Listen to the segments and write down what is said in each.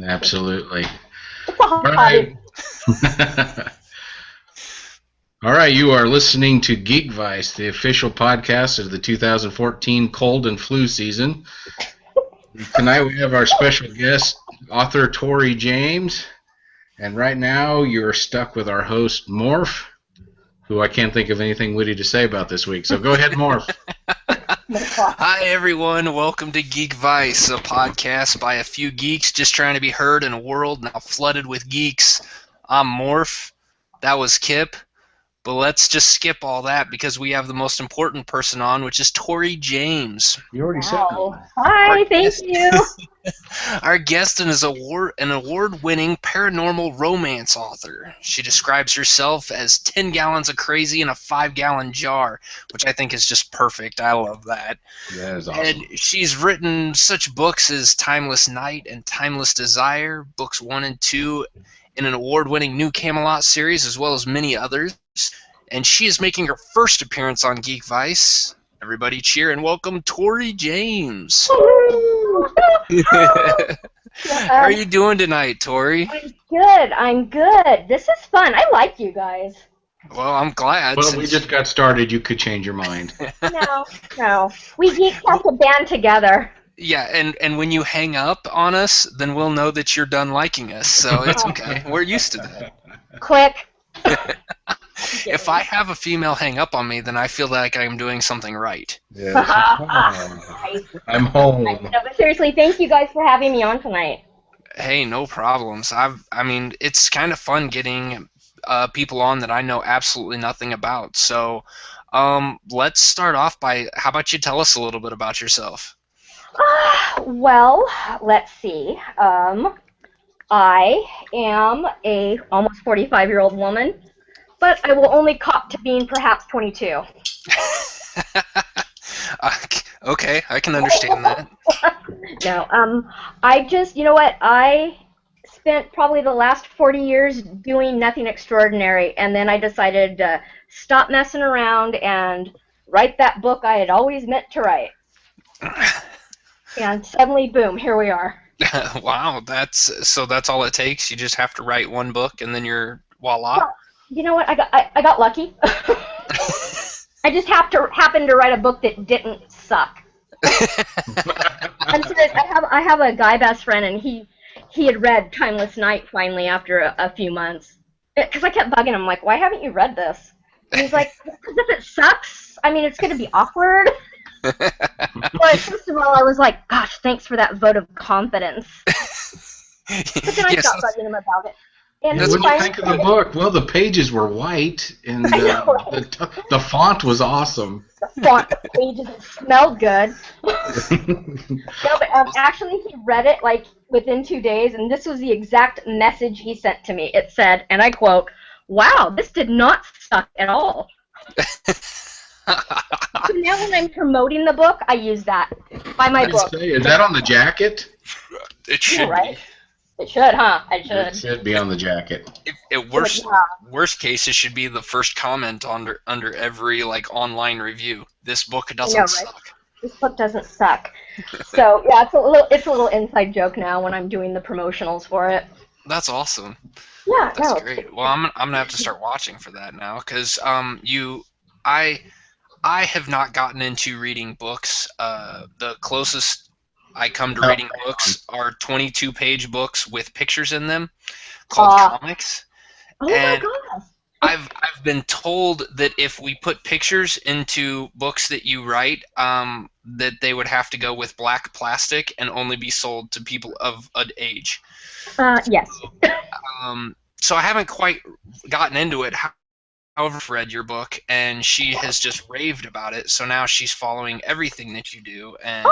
Absolutely. It's a All hobby. right. All right, you are listening to Geek Vice, the official podcast of the 2014 cold and flu season. Tonight we have our special guest, author Torie James. And right now you're stuck with our host, Morph, who I can't think of anything witty to say about this week. So go ahead, Morph. Hi, everyone. Welcome to Geek Vice, a podcast by a few geeks just trying to be heard in a world now flooded with geeks. I'm Morph. That was Kip. But let's just skip all that because we have the most important person on, which is Torie James. You already said that. Hi, thank you. Our guest is an award-winning paranormal romance author. She describes herself as 10 gallons of crazy in a 5-gallon jar, which I think is just perfect. I love that. Yeah, that's awesome. And she's written such books as Timeless Night and Timeless Desire, books 1 and 2, in an award-winning New Camelot series, as well as many others. And she is making her first appearance on Geek Vice. Everybody cheer and welcome Torie James. How are you doing tonight, Torie? I'm good. This is fun. I like you guys. Well, I'm glad. Well, we just got started. You could change your mind. No. We geeks have to band together. Yeah, and when you hang up on us, then we'll know that you're done liking us. So it's okay. We're used to that. Quick. If I have a female hang up on me, then I feel like I'm doing something right. Yes. I'm home. No, but seriously, thank you guys for having me on tonight. Hey, no problems. I mean, it's kind of fun getting people on that I know absolutely nothing about. So, let's start off by, how about you tell us a little bit about yourself? Well, let's see. I am a almost 45-year-old woman, but I will only cop to being perhaps 22. Okay, I can understand that. No, I just, you know what, I spent probably the last 40 years doing nothing extraordinary, and then I decided to stop messing around and write that book I had always meant to write. And suddenly, boom, here we are. Wow, that's all it takes. You just have to write one book, and then you're voila. Well, you know what, I got lucky. I just happened to write a book that didn't suck. I'm serious. I have a guy best friend, and he had read Timeless Night finally after a few months. Because I kept bugging him, like, why haven't you read this? And he's like, because if it sucks, I mean, it's going to be awkward. But first of all, I was like, gosh, thanks for that vote of confidence. But then I stopped bugging him about it. And what did you think of the book? Well, the pages were white, and the font was awesome. The font, the pages, it smelled good. No, but actually, he read it like within 2 days, and this was the exact message he sent to me. It said, and I quote, "Wow, this did not suck at all." So now when I'm promoting the book, I use that. Buy my book. Is that on the jacket? It should yeah, right? It should, huh? It should. It should be on the jacket. Worst case, it should be the first comment under every like online review. This book doesn't suck. This book doesn't suck. So yeah, it's a little inside joke now when I'm doing the promotionals for it. That's awesome. Yeah, that's great. Well, I'm gonna have to start watching for that now because I have not gotten into reading books. The closest I come to reading books are 22-page books with pictures in them called comics. Oh and my gosh. I've been told that if we put pictures into books that you write, that they would have to go with black plastic and only be sold to people of an age. Yes. So I haven't quite gotten into it. However, I've read your book, and she has just raved about it. So now she's following everything that you do, and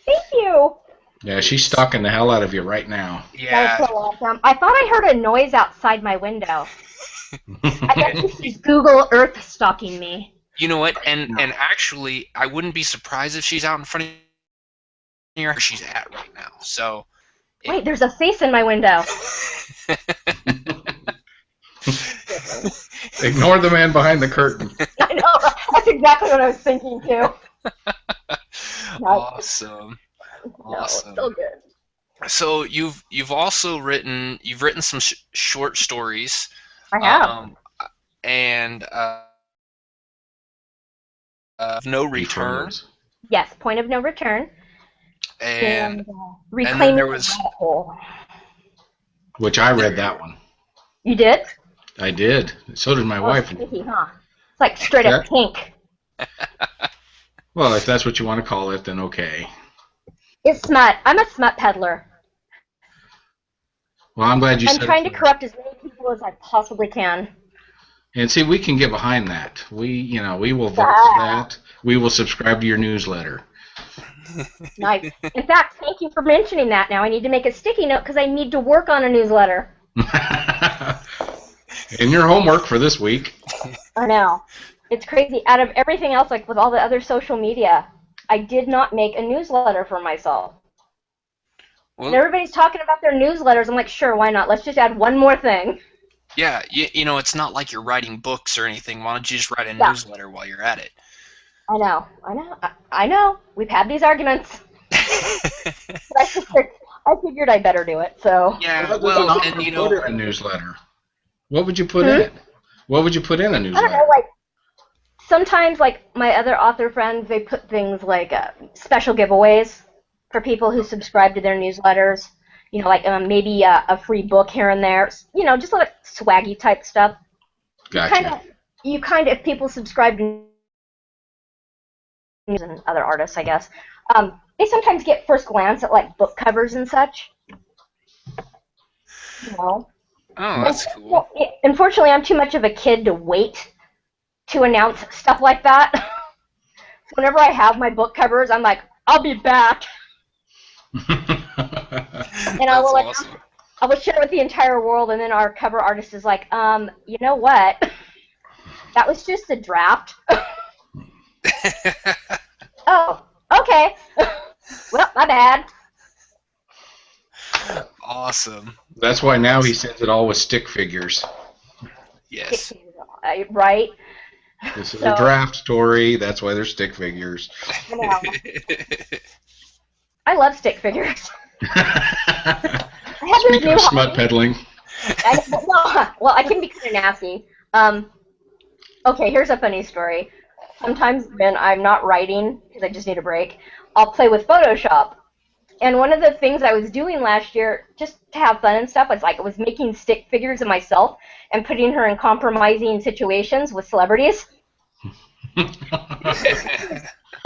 thank you. Yeah, she's stalking the hell out of you right now. Yeah. That's so awesome. I thought I heard a noise outside my window. I guess she's Google Earth stalking me. You know what? And actually, I wouldn't be surprised if she's out in front of where she's at right now. So. Wait, there's a face in my window. Ignore the man behind the curtain. I know. That's exactly what I was thinking too. Awesome. No, it's still good. So you've also written some short stories. I have. And No Return. Intros. Yes, Point of No Return. And then Reclaiming there the was Rabbit Hole. Which I read that one. You did? I did. So did my Oh, it's wife. pinky, huh? It's like straight up pink. Well, if that's what you want to call it, then okay. It's smut. I'm a smut peddler. Well, I'm glad you I'm said trying it. to corrupt as many people as I possibly can. And see, we can get behind that. We will vote for that. We will subscribe to your newsletter. Nice. In fact, thank you for mentioning that. Now I need to make a sticky note because I need to work on a newsletter. And your homework for this week. I know. It's crazy. Out of everything else, like with all the other social media, I did not make a newsletter for myself. Well, and everybody's talking about their newsletters. I'm like, sure, why not? Let's just add one more thing. yeah, you know, it's not like you're writing books or anything. Why don't you just write a newsletter while you're at it? I know. We've had these arguments. But I figured I better do it. So yeah, well, and you know, a newsletter. What would you put in it? What would you put in a newsletter? I don't know, like sometimes, like my other author friends, they put things like special giveaways for people who subscribe to their newsletters. You know, like maybe a free book here and there. You know, just like swaggy type stuff. Gotcha. You kind of, if people subscribe to news and other artists, I guess, they sometimes get first glance at like book covers and such. You know. Oh, that's cool. Well, unfortunately, I'm too much of a kid to wait to announce stuff like that. Whenever I have my book covers, I'm like, I'll be back. And I will awesome. I will share with the entire world, and then our cover artist is like, you know what? That was just a draft. Oh, okay. Well, my bad. Awesome. That's why now he sends it all with stick figures. Yes. Right. This is a draft story. That's why they're stick figures. I love stick figures. Speaking of smut peddling. Well, I can be kind of nasty. Okay, here's a funny story. Sometimes when I'm not writing, because I just need a break, I'll play with Photoshop. And one of the things I was doing last year, just to have fun and stuff, was like I was making stick figures of myself and putting her in compromising situations with celebrities. There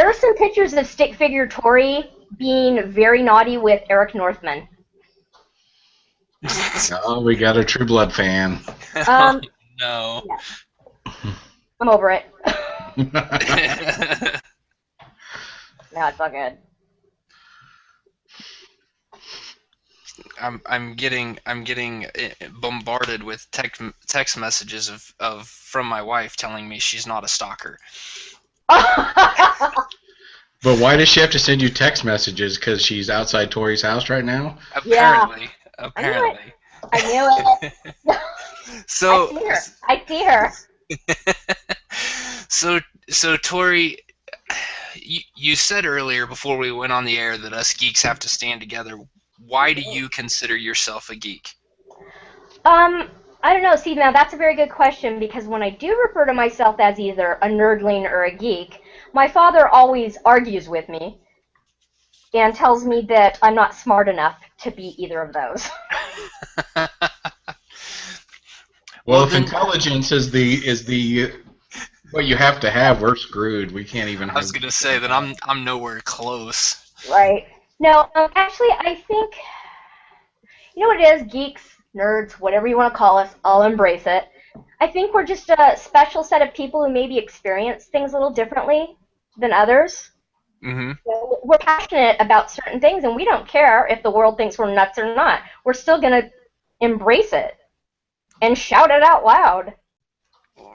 are some pictures of stick figure Torie being very naughty with Eric Northman. Oh, we got a True Blood fan. No. Yeah. I'm over it. No, it's all good. I'm getting bombarded with text messages of from my wife telling me she's not a stalker. But why does she have to send you text messages? Because she's outside Torie's house right now? Apparently. Yeah. Apparently. I knew it. So I see her. So Torie, you said earlier before we went on the air that us geeks have to stand together. Why do you consider yourself a geek? I don't know. See, now that's a very good question, because when I do refer to myself as either a nerdling or a geek, my father always argues with me and tells me that I'm not smart enough to be either of those. Well, if intelligence is the what you have to have, we're screwed. We can't even. I was gonna say that I'm nowhere close. Right. No, actually, I think, you know what it is? Geeks, nerds, whatever you want to call us, I'll embrace it. I think we're just a special set of people who maybe experience things a little differently than others. Mm-hmm. So we're passionate about certain things, and we don't care if the world thinks we're nuts or not. We're still going to embrace it and shout it out loud.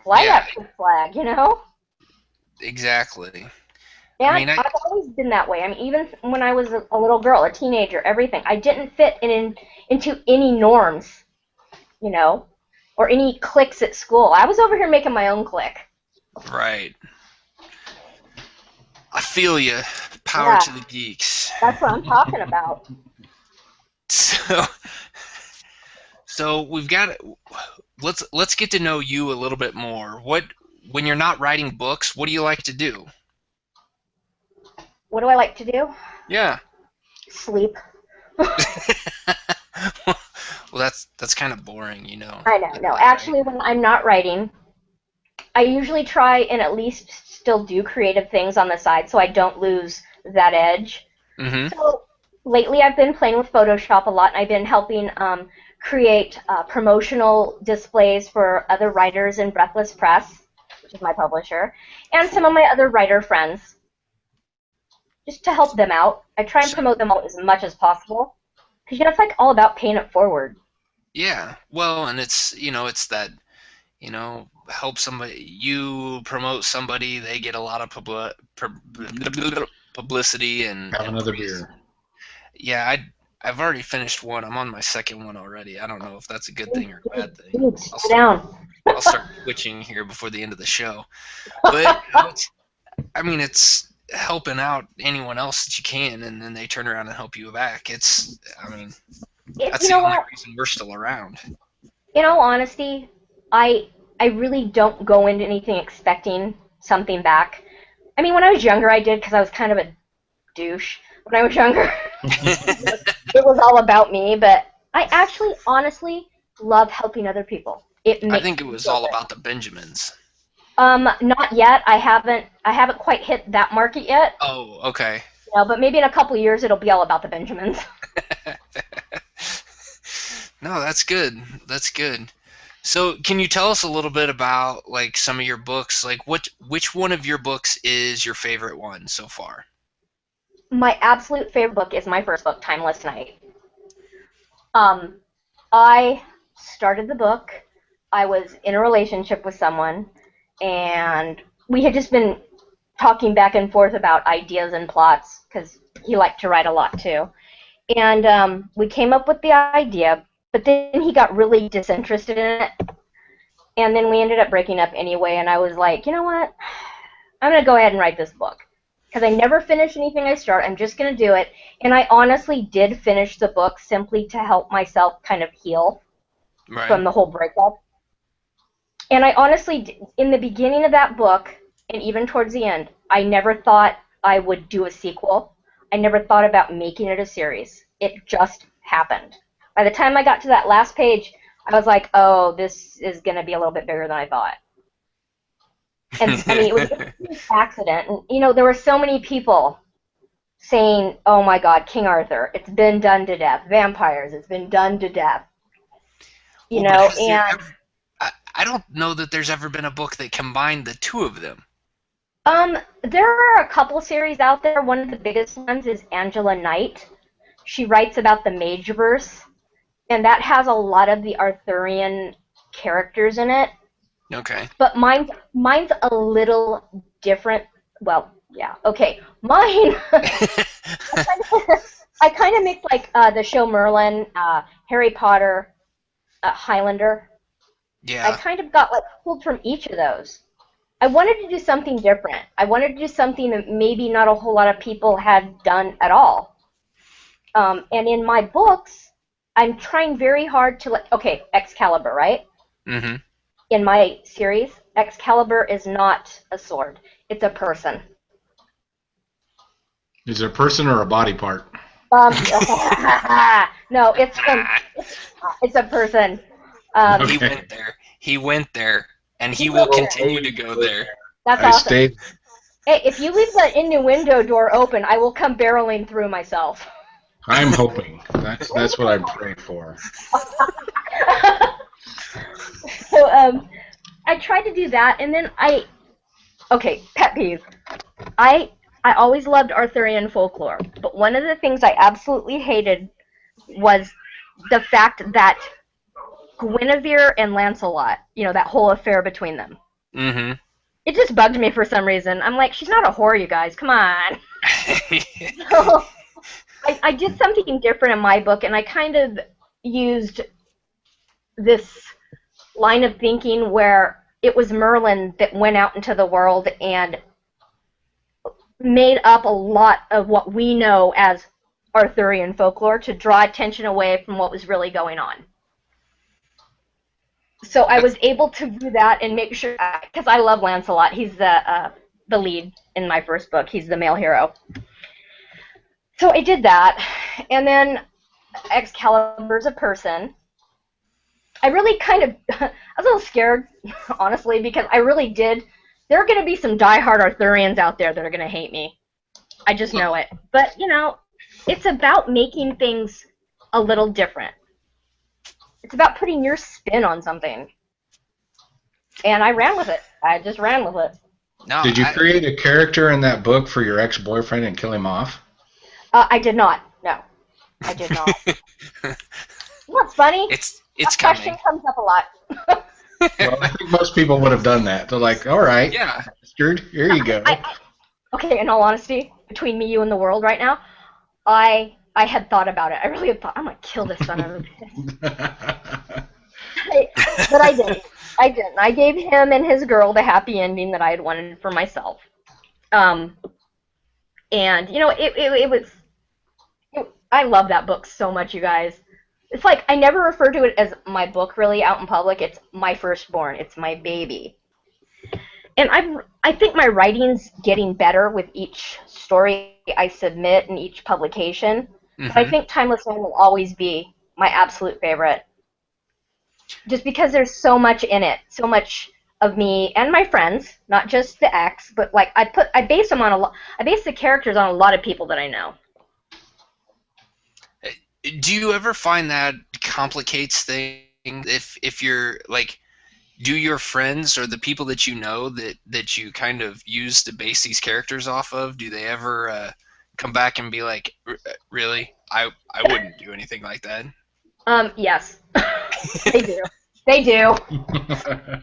Fly that flag, you know? Exactly. Yeah, I mean, I've always been that way. I mean, even when I was a little girl, a teenager, everything, I didn't fit into any norms, you know, or any cliques at school. I was over here making my own clique. Right. I feel you. Power to the geeks. That's what I'm talking about. So, so we've got. Let's get to know you a little bit more. When you're not writing books, what do you like to do? What do I like to do? Yeah. Sleep. Well, that's kind of boring, you know. I know. No, actually, when I'm not writing, I usually try and at least still do creative things on the side so I don't lose that edge. Mm-hmm. So lately I've been playing with Photoshop a lot, and I've been helping create promotional displays for other writers in Breathless Press, which is my publisher, and some of my other writer friends, just to help them out. I try and promote them out as much as possible, because it's like all about paying it forward. Yeah. Well, and it's that help somebody, you promote somebody, they get a lot of publicity and Have another praise. beer. Yeah, I've already finished one. I'm on my second one already. I don't know if that's a good thing or a bad thing. Dude, sit down. I'll start twitching here before the end of the show. But it's helping out anyone else that you can, and then they turn around and help you back. That's the only reason we're still around. In all honesty, I really don't go into anything expecting something back. I mean, when I was younger, I did because I was kind of a douche. When I was younger, it was all about me. But I actually, honestly, love helping other people. I think it was all about the Benjamins. Not yet. I haven't quite hit that market yet. Oh, okay. But maybe in a couple years it'll be all about the Benjamins. No, that's good. That's good. So, can you tell us a little bit about like some of your books? Like, which one of your books is your favorite one so far? My absolute favorite book is my first book, Timeless Night. I started the book. I was in a relationship with someone, and we had just been talking back and forth about ideas and plots because he liked to write a lot too. And we came up with the idea, but then he got really disinterested in it, and then we ended up breaking up anyway. And I was like, you know what? I'm going to go ahead and write this book because I never finish anything I start. I'm just going to do it. And I honestly did finish the book simply to help myself kind of heal from the whole breakup. And I honestly, in the beginning of that book, and even towards the end, I never thought I would do a sequel. I never thought about making it a series. It just happened. By the time I got to that last page, I was like, oh, this is going to be a little bit bigger than I thought. And I mean, it was an accident. And, there were so many people saying, oh my God, King Arthur, it's been done to death. Vampires, it's been done to death. I don't know that there's ever been a book that combined the two of them. There are a couple series out there. One of the biggest ones is Angela Knight. She writes about the Mageverse, and that has a lot of the Arthurian characters in it. Okay. But mine's a little different. Well, yeah. Okay. Mine. I kind of mix like the show Merlin, Harry Potter, Highlander. Yeah. I kind of got like pulled from each of those. I wanted to do something different. I wanted to do something that maybe not a whole lot of people had done at all. And in my books, I'm trying very hard to Excalibur, right? Mm-hmm. In my series, Excalibur is not a sword. It's a person. Is it a person or a body part? No, it's a person. He went there, and he will continue to go there. That's awesome. Hey, if you leave the innuendo door open, I will come barreling through myself. I'm hoping. That's what I'm praying for. So I tried to do that, and then pet peeve. I always loved Arthurian folklore, but one of the things I absolutely hated was the fact that Guinevere and Lancelot, that whole affair between them. Mm-hmm. It just bugged me for some reason. I'm like, she's not a whore, you guys. Come on. So, I did something different in my book, and I kind of used this line of thinking where it was Merlin that went out into the world and made up a lot of what we know as Arthurian folklore to draw attention away from what was really going on. So I was able to do that and make sure, because I love Lancelot. He's the lead in my first book. He's the male hero. So I did that, and then Excalibur's a person. I really kind of, I was a little scared, honestly, because I really did. There are going to be some diehard Arthurians out there that are going to hate me. I just know it. But, you know, it's about making things a little different. It's about putting your spin on something. And I ran with it. I just ran with it. No, did you create a character in that book for your ex-boyfriend and kill him off? I did not. No, I did not. What's funny? It's that question comes up a lot. Well, I think most people would have done that. They're like, all right, yeah, bastard, here you go. Okay, in all honesty, between me, you, and the world right now, I had thought about it. I really had thought, I'm going to kill this son of a bitch. But I didn't. I gave him and his girl the happy ending that I had wanted for myself. And, you know, I love that book so much, you guys. It's like, I never refer to it as my book, really, out in public. It's my firstborn. It's my baby. And I think my writing's getting better with each story I submit and each publication. Mm-hmm. But I think Timeless Land will always be my absolute favorite. Just because there's so much in it, so much of me and my friends, not just the ex, but like I base the characters on a lot of people that I know. Do you ever find that complicates things? If you're like, do your friends or the people that you know that you kind of use to base these characters off of, do they ever come back and be like, really? I wouldn't do anything like that. Yes. They do. They do.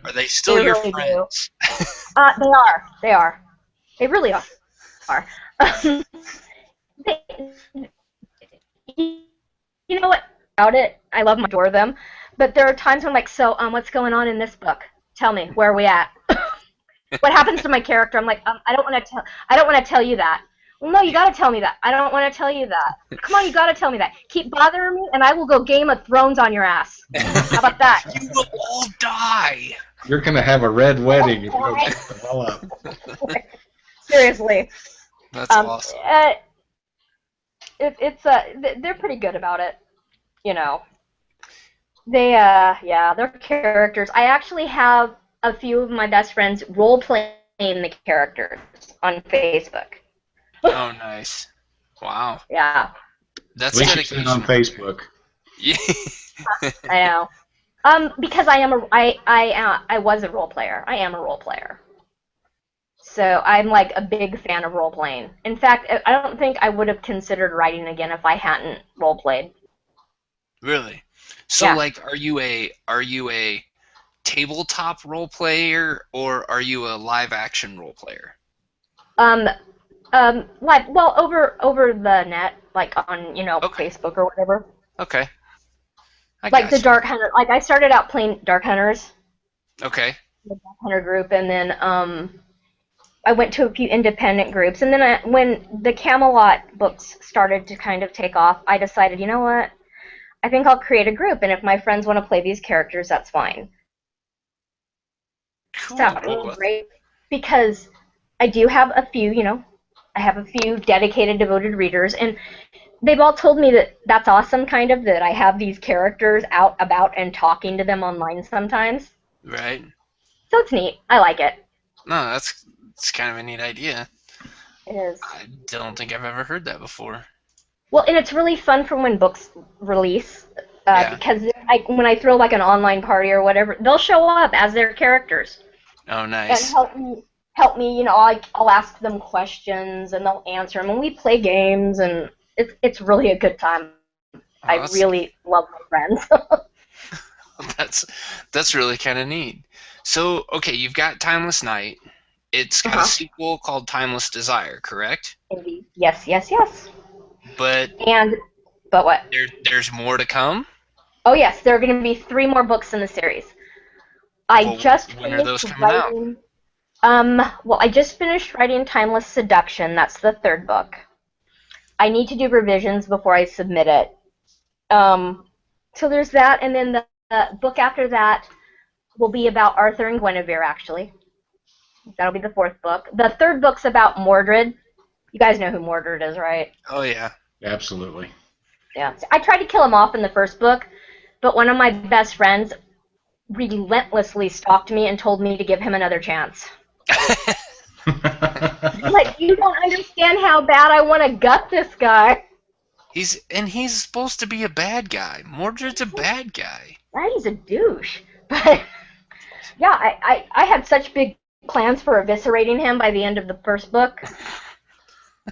Are they still your really friends? They are. They are. They really are. You know what? About it, I love them, adore them, but there are times when I'm like, so, what's going on in this book? Tell me, where are we at? What happens to my character? I'm like, I don't want to tell you that. Well, no, you gotta tell me that. I don't want to tell you that. Come on, you gotta tell me that. Keep bothering me, and I will go Game of Thrones on your ass. How about that? You will all die. You're gonna have a red wedding if you don't keep the hell up. Seriously. That's awesome. They're pretty good about it, you know. They're characters. I actually have a few of my best friends role-playing the characters on Facebook. Oh, nice. Wow. Yeah. That's dedication on Facebook. Yeah. I know. Because I was a role player. I am a role player. So I'm like a big fan of role playing. In fact, I don't think I would have considered writing again if I hadn't role played. Really? So yeah. Like, are you a tabletop role player or are you a live action role player? Live, well, over the net, like on, you know, okay. Facebook or whatever. Okay. Like the Dark Hunter, like I started out playing Dark Hunters. Okay. The Dark Hunter group, and then I went to a few independent groups, and then when the Camelot books started to kind of take off, I decided, you know what, I think I'll create a group, and if my friends want to play these characters, that's fine. Cool. That was great, because I do have a few, you know, I have a few dedicated, devoted readers, and they've all told me that that's awesome, kind of, that I have these characters out about and talking to them online sometimes. Right. So it's neat. I like it. No, that's kind of a neat idea. It is. I don't think I've ever heard that before. Well, and it's really fun for when books release, because when I throw like an online party or whatever, they'll show up as their characters. Oh, nice. And help me, you know, I'll ask them questions and they'll answer them, and we play games, and it's really a good time. I really love my friends. That's really kind of neat. So, okay, you've got Timeless Night. It's got a sequel called Timeless Desire, correct? Indeed. Yes. But what? There's more to come? Oh, yes. There are going to be 3 more books in the series. When are those coming out? Well, I just finished writing Timeless Seduction. That's the 3rd book. I need to do revisions before I submit it. So there's that, and then the book after that will be about Arthur and Guinevere, actually. That'll be the 4th book. The 3rd book's about Mordred. You guys know who Mordred is, right? Oh, yeah. Absolutely. Yeah. I tried to kill him off in the 1st book, but one of my best friends relentlessly stalked me and told me to give him another chance. Like, you don't understand how bad I want to gut this guy. He's supposed to be a bad guy. Mordred's a bad guy. Right, he's a douche. But yeah, I had such big plans for eviscerating him by the end of the 1st book.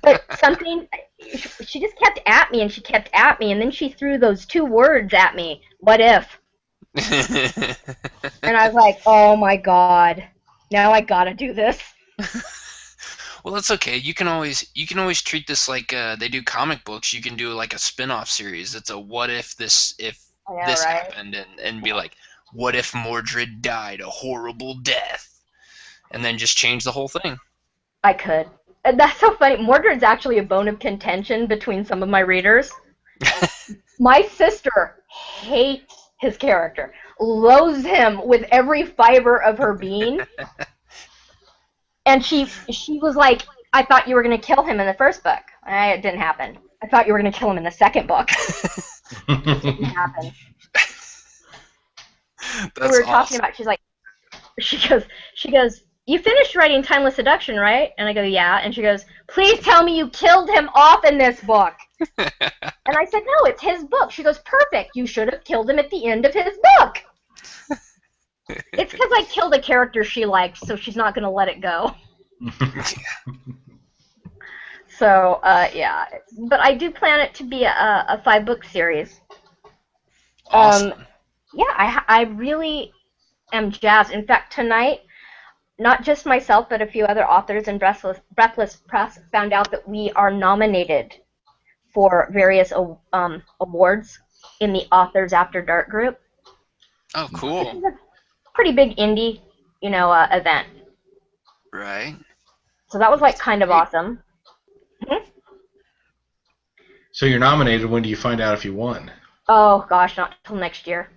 But she just kept at me, and she kept at me, and then she threw those 2 words at me. What if? And I was like, oh my god, now I gotta do this. Well, that's okay. You can always treat this like they do comic books. You can do like a spin-off series. It's a what if this happened, and be like, what if Mordred died a horrible death, and then just change the whole thing. I could. And that's so funny. Mordred's actually a bone of contention between some of my readers. My sister hates his character, loathes him with every fiber of her being. And she was like, I thought you were going to kill him in the 1st book. It didn't happen. I thought you were going to kill him in the 2nd book. It didn't happen. That's we were awesome. talking about, she goes, you finished writing Timeless Seduction, right? And I go, yeah. And she goes, please tell me you killed him off in this book. And I said, no, it's his book. She goes, perfect. You should have killed him at the end of his book. It's because I killed a character she liked, so she's not going to let it go. So, yeah. But I do plan it to be a 5-book series. Awesome. Yeah, I really am jazzed. In fact, tonight, not just myself, but a few other authors in Breathless Press found out that we are nominated for various awards in the Authors After Dark group. Oh, cool. Pretty big indie, event. Right. So that was like kind of awesome. So you're nominated. When do you find out if you won? Oh gosh, not till next year.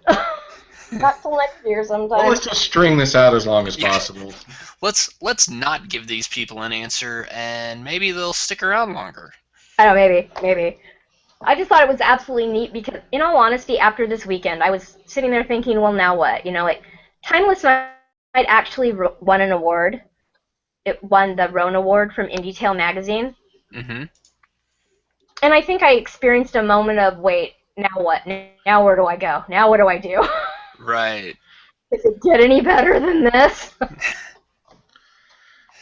Not till next year sometime. Well, let's just string this out as long as possible. Let's not give these people an answer, and maybe they'll stick around longer. I don't know, maybe. I just thought it was absolutely neat because, in all honesty, after this weekend, I was sitting there thinking, well, now what? Timeless Night actually won an award. It won the Roan Award from Indie Tale magazine. Mm-hmm. And I think I experienced a moment of, wait, now what? Now where do I go? Now what do I do? Right. Does it get any better than this?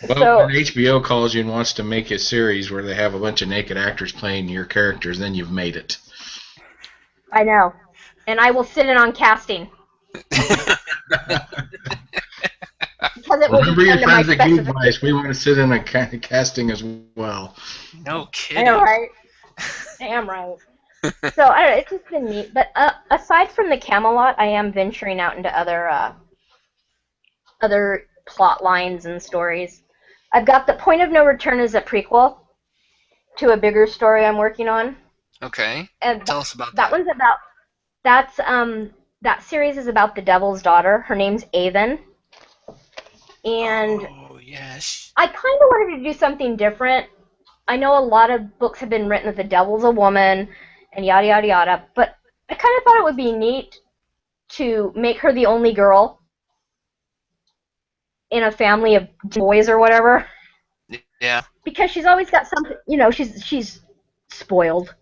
Well, when HBO calls you and wants to make a series where they have a bunch of naked actors playing your characters, then you've made it. I know. And I will sit in on casting. Remember your friends at Geek Vice. We want to sit in a casting as well. No kidding. I know, right? Damn right. So, I don't know, it's just been neat. But aside from the Camelot, I am venturing out into other plot lines and stories. I've got The Point of No Return as a prequel to a bigger story I'm working on. Okay. And tell us about that. That series is about the Devil's daughter. Her name's Avon. And yes. I kind of wanted to do something different. I know a lot of books have been written that the devil's a woman and yada yada yada, but I kind of thought it would be neat to make her the only girl in a family of boys or whatever. Yeah. Because she's always got something, she's spoiled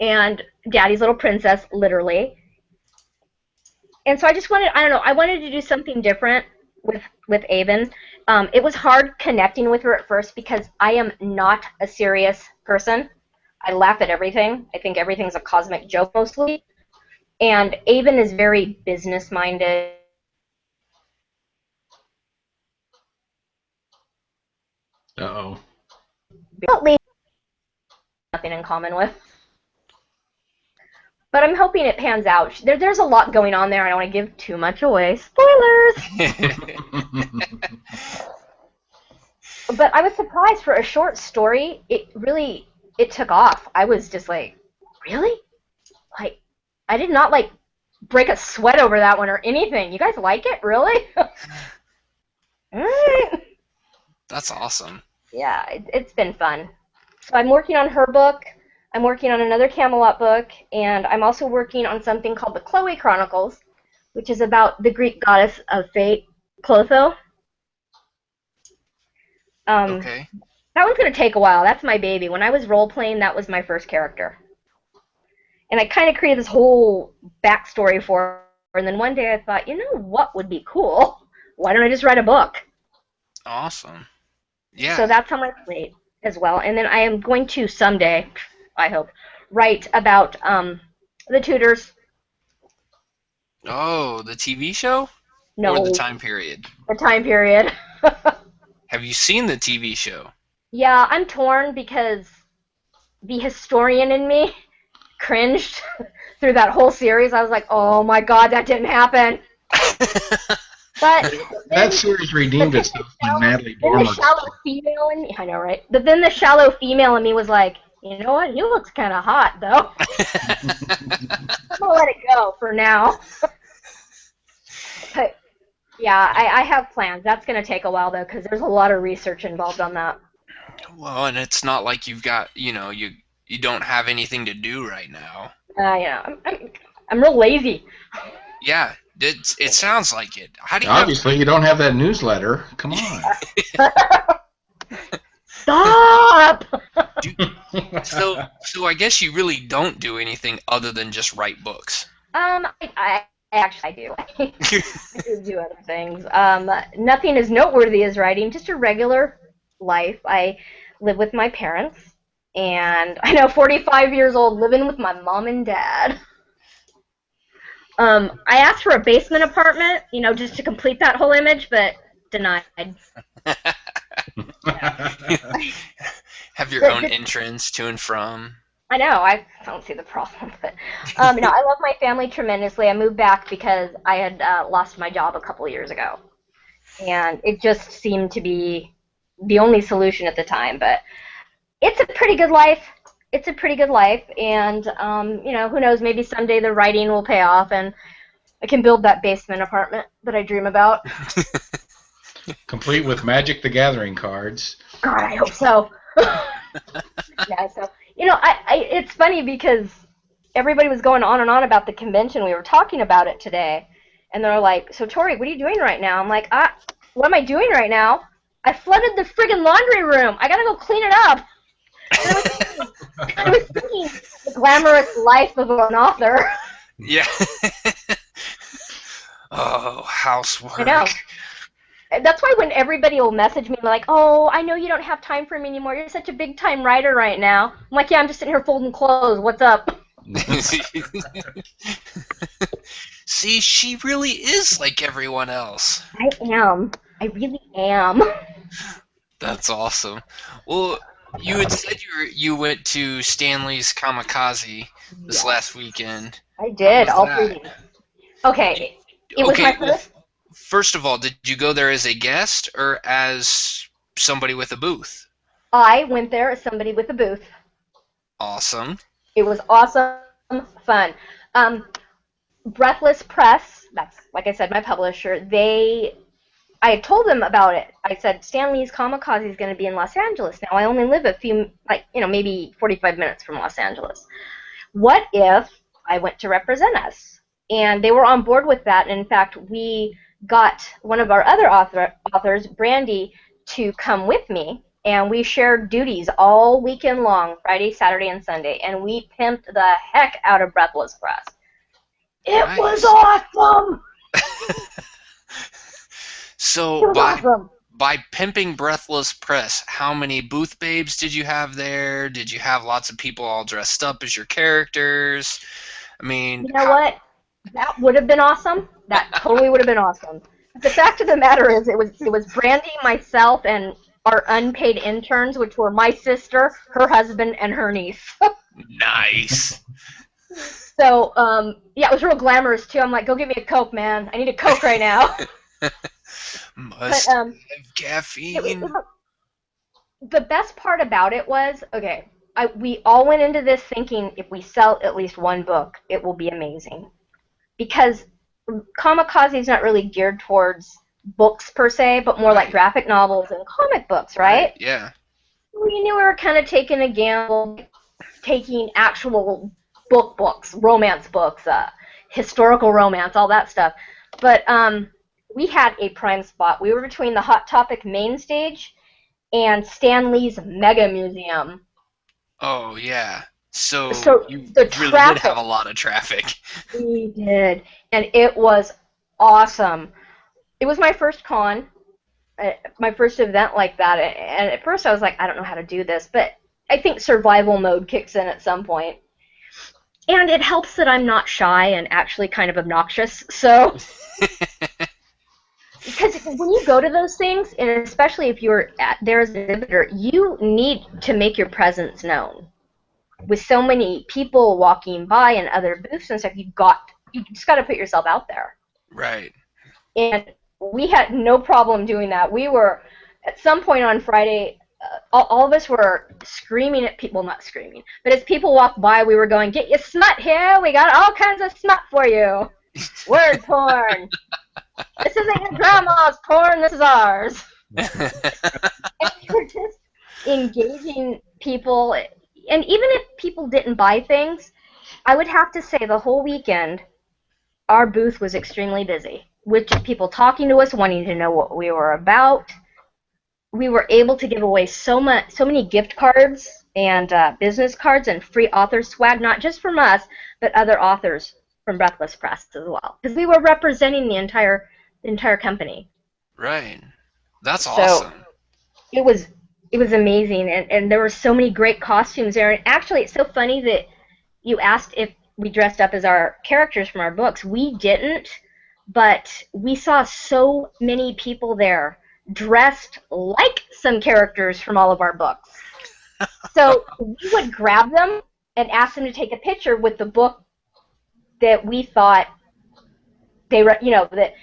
and daddy's little princess, literally. And so I just wanted, I wanted to do something different with Avon. It was hard connecting with her at first because I am not a serious person. I laugh at everything. I think everything's a cosmic joke mostly. And Avon is very business-minded. Uh-oh. Nothing in common with. But I'm hoping it pans out. There's a lot going on there. I don't want to give too much away. Spoilers! But I was surprised for a short story. It really it took off. I was just like, really? Like, I did not like break a sweat over that one or anything. You guys like it, really? All right. That's awesome. Yeah, it's been fun. So I'm working on her book. I'm working on another Camelot book, and I'm also working on something called the Chloe Chronicles, which is about the Greek goddess of fate, Clotho. Okay. That one's gonna take a while. That's my baby. When I was role playing, that was my first character, and I kind of created this whole backstory for her. And then one day I thought, you know what would be cool? Why don't I just write a book? Awesome. Yeah. So that's on my plate as well. And then I am going to someday, I hope, write about the Tudors. Oh, the TV show? No, Or the time period? the time period. Have you seen the TV show? Yeah, I'm torn because the historian in me cringed through that whole series. I was like, oh my god, that didn't happen. But That series redeemed itself when Natalie then Dormer. the shallow female in me, I know, right? But then the shallow female in me was like, you know what? He looks kind of hot, though. I'm gonna let it go for now. But yeah, I have plans. That's gonna take a while though, because there's a lot of research involved on that. Well, and it's not like you've got, you don't have anything to do right now. I'm real lazy. Yeah, it sounds like it. How do you Obviously, you don't have that newsletter. Come on. Stop! So I guess you really don't do anything other than just write books. I actually do. I do other things. Nothing as noteworthy as writing. Just a regular life. I live with my parents, and I know 45 years old, living with my mom and dad. I asked for a basement apartment, just to complete that whole image, but denied. Have your own entrance to and from. I know, I don't see the problem, but I love my family tremendously. I moved back because I had lost my job a couple of years ago, and it just seemed to be the only solution at the time. But it's a pretty good life. It's a pretty good life, and who knows? Maybe someday the writing will pay off, and I can build that basement apartment that I dream about. Complete with Magic the Gathering cards. God, I hope so. Yeah, so it's funny because everybody was going on and on about the convention. We were talking about it today, and they're like, "So Torie, what are you doing right now?" I'm like, "What am I doing right now? I flooded the friggin' laundry room. I gotta go clean it up." And I was thinking the glamorous life of an author. Yeah. Oh, housework. I know. That's why when everybody will message me like, "Oh, I know you don't have time for me anymore. You're such a big time writer right now." I'm like, "Yeah, I'm just sitting here folding clothes. What's up?" See, she really is like everyone else. I am. I really am. That's awesome. Well, you had said you went to Stanley's Kamikaze this last weekend. I did. How was All 3 days. Okay. It was my first. First of all, did you go there as a guest or as somebody with a booth? I went there as somebody with a booth. Awesome. It was awesome, fun. Breathless Press, that's, like I said, my publisher, I had told them about it. I said, Stanley's Kamikaze is going to be in Los Angeles. Now, I only live a few, maybe 45 minutes from Los Angeles. What if I went to represent us? And they were on board with that. And in fact, we got one of our other authors, Brandy, to come with me. And we shared duties all weekend long, Friday, Saturday, and Sunday. And we pimped the heck out of Breathless Press. It was awesome! So by pimping Breathless Press, how many booth babes did you have there? Did you have lots of people all dressed up as your characters? I mean, you know what? That would have been awesome. That totally would have been awesome. The fact of the matter is, it was Brandy, myself, and our unpaid interns, which were my sister, her husband, and her niece. Nice. So, it was real glamorous too. I'm like, go get me a Coke, man. I need a Coke right now. Must have caffeine. The best part about it was, okay, we all went into this thinking if we sell at least one book, it will be amazing. Because Kamikaze is not really geared towards books per se, but more like graphic novels and comic books, right? Yeah. We knew we were kind of taking a gamble, taking actual books, romance books, historical romance, all that stuff. But we had a prime spot. We were between the Hot Topic main stage and Stan Lee's Mega Museum. Oh, yeah. So you the really traffic, did have a lot of traffic. We did, and it was awesome. It was my first con, my first event like that, and at first I was like, I don't know how to do this, but I think survival mode kicks in at some point. And it helps that I'm not shy and actually kind of obnoxious, so... Because when you go to those things, and especially if you're there as an exhibitor, you need to make your presence known. With so many people walking by and other booths and stuff, you just got to put yourself out there. Right. And we had no problem doing that. We were, at some point on Friday, all of us were screaming at people, not screaming, but as people walked by, we were going, "Get your smut here! We got all kinds of smut for you! Word porn! This isn't your grandma's porn, this is ours!" And we were just engaging people, and even if people didn't buy things, I would have to say the whole weekend, our booth was extremely busy, with people talking to us, wanting to know what we were about. We were able to give away so many gift cards and business cards and free author swag, not just from us, but other authors from Breathless Press as well, because we were representing the entire company. Right. That's awesome. It was amazing, and there were so many great costumes there. And actually, it's so funny that you asked if we dressed up as our characters from our books. We didn't, but we saw so many people there dressed like some characters from all of our books. So we would grab them and ask them to take a picture with the book that we thought that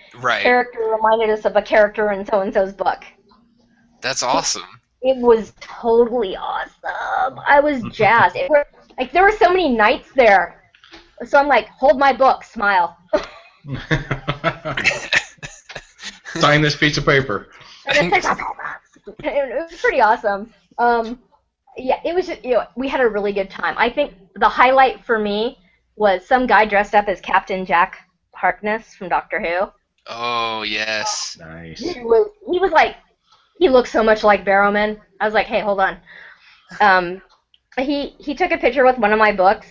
character reminded us of a character in so-and-so's book. That's awesome. It was totally awesome. I was jazzed. There were so many knights there. So I'm like, hold my book, smile. Sign this piece of paper. It was pretty awesome. Yeah, it was. We had a really good time. I think the highlight for me was some guy dressed up as Captain Jack Harkness from Doctor Who. Oh yes. Nice. He was like, he looked so much like Barrowman. I was like, hey, hold on. He took a picture with one of my books,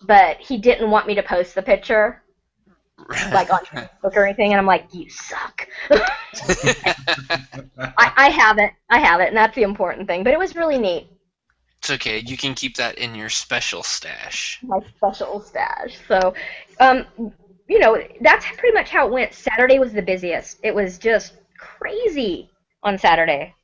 but he didn't want me to post the picture, like on Facebook or anything, and I'm like, you suck. I have it, and that's the important thing. But it was really neat. It's okay. You can keep that in your special stash. My special stash. So, that's pretty much how it went. Saturday was the busiest. It was just crazy on Saturday.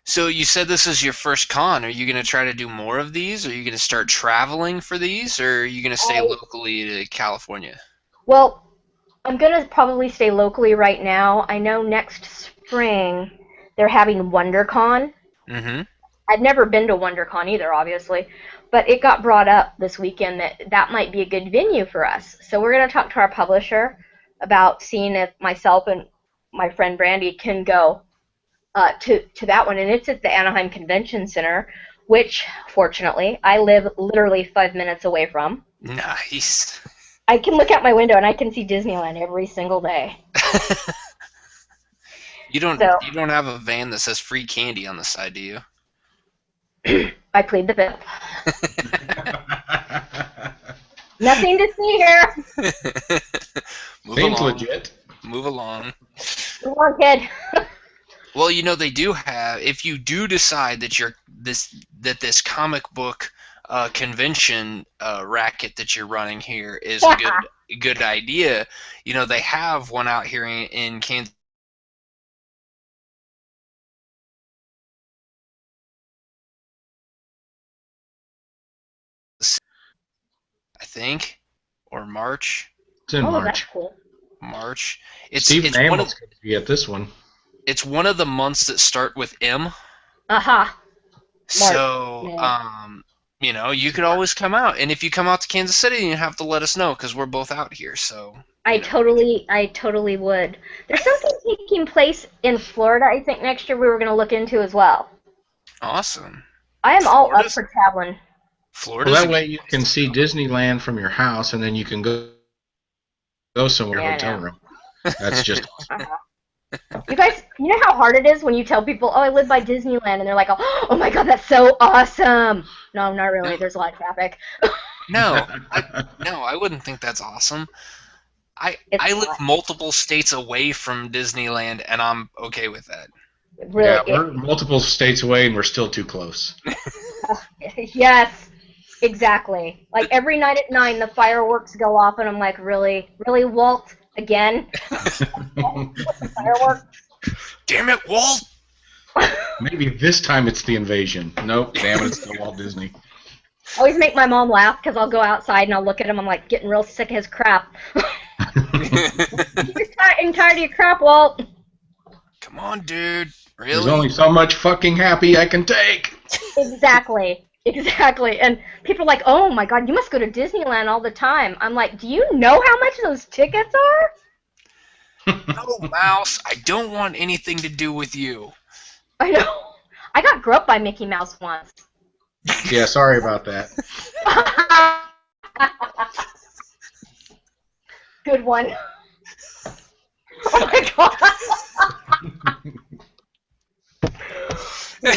So you said this is your first con. Are you going to try to do more of these? Are you going to start traveling for these? Or are you going to stay locally to California? Well, I'm going to probably stay locally right now. I know next spring they're having WonderCon. Mm-hmm. I've never been to WonderCon either, obviously. But it got brought up this weekend that might be a good venue for us. So we're going to talk to our publisher about seeing if myself and my friend Brandy can go to that one, and it's at the Anaheim Convention Center, which, fortunately, I live literally 5 minutes away from. Nice. I can look out my window and I can see Disneyland every single day. You don't have a van that says free candy on the side, do you? I plead the fifth. Nothing to see here. Seems legit. Move along. Come on, kid. Well, they do have. If you do decide that this comic book convention racket that you're running here is a good idea, they have one out here in Kansas. I think, or March. It's in March. That's cool. March. Steve Amell's going to be at this one. It's one of the months that start with M. Uh-huh. So, you could always come out, and if you come out to Kansas City, you have to let us know because we're both out here. So I totally would. There's something taking place in Florida, I think, next year we were going to look into as well. Awesome. I am all up for traveling. Florida's well, that way you can see Disneyland from your house, and then you can go somewhere hotel room. That's just awesome. You guys, you know how hard it is when you tell people, "Oh, I live by Disneyland," and they're like, "Oh my God, that's so awesome." No, not really. There's a lot of traffic. No, I wouldn't think that's awesome. I live multiple states away from Disneyland, and I'm okay with that. Really, we're multiple states away, and we're still too close. Yes, exactly. Like every night at 9, the fireworks go off, and I'm like, really, Walt, again? Fireworks? Damn it, Walt! Maybe this time it's the invasion. Nope, damn it, it's the Walt Disney. I always make my mom laugh because I'll go outside and I'll look at him. I'm like, getting real sick of his crap. I'm tired of your crap, Walt. Come on, dude. Really? There's only so much fucking happy I can take. Exactly. And people are like, "Oh my God, you must go to Disneyland all the time." I'm like, "Do you know how much those tickets are?" No, Mouse. I don't want anything to do with you. I know. I got groped by Mickey Mouse once. Yeah, sorry about that. Good one. Oh my God.